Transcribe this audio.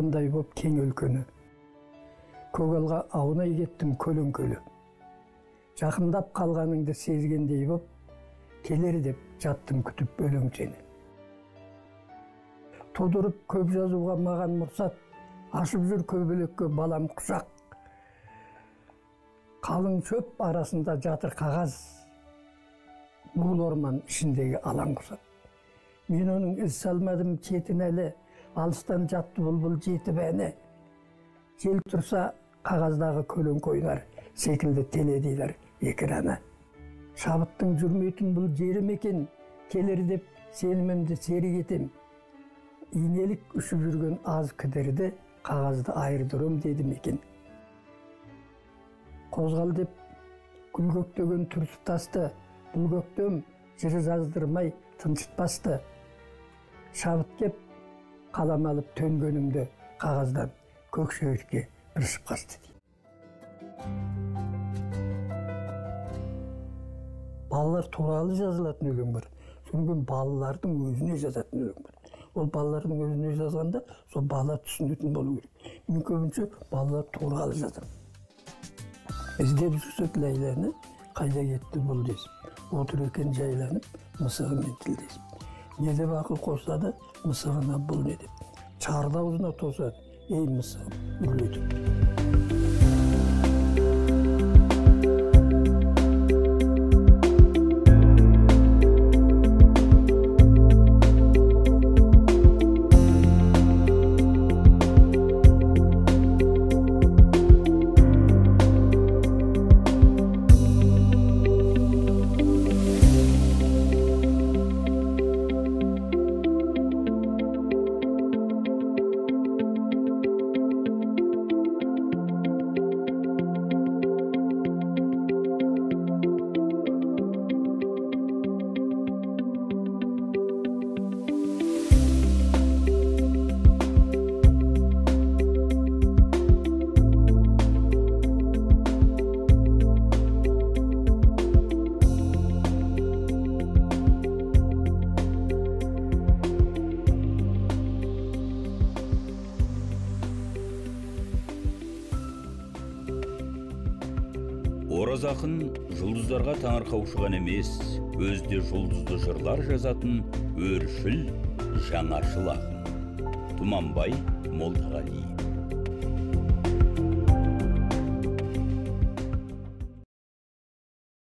алғандай боп кең өлкені. Көгалға аунай кеттім көлеңкелі. Жақындап қалғаныңды сезгендей боп, келер деп жаттым күтіп өлең сені. Тодырып көп жазуға маған мұрсат, ашып жүр көбелекке балам құшақ. Қалың шөп арасында жатыр қағаз, мұл орман ішіндегі алаң құсап. Мен оның із салмадым четін әлі, алыстан жатты бұлбұл жетіп әне. Жел тұрса қағаздағы көлеңке ойнар, секілді теледидар экраны. Шабыттың жүрмейтін бұл жерім екен, келер деп сенімімді серік етем. Инелік үшіп жүрген аз кідірді, қағазды айырдырым дедім екен. Қозғал деп гүл көктеген түрсіп тасты, бұл көктем жыры жаздырмай тыншытпасты. Шабыт кеп қалам алып төнгенімді қағаздан көкшеветке ыршып қасты. Балалар туралы жазылатын өлең бар. Содан балалардың өзіне жазатын өлең бар. Ол балалардың өзіне жазғанда, сол бала түсінетін болу керек. Мен көбінше балалар туралы жазам. Іздеп жүрсек Ләйләні, қайда кетті бұл десіп. Отыр екен жайланып, мысығымен тілдесіп. Не деп ақыл қосады, мысығына бұл не деп. Чарды аузына тосады, ей мысығым, үрлетіп. Ораз ақын жұлдыздарға таңырқаушыған емес, өзде жұлдызды жырлар жазатын өршіл, жаңашыл ақын. Тұманбай Молдағалиев.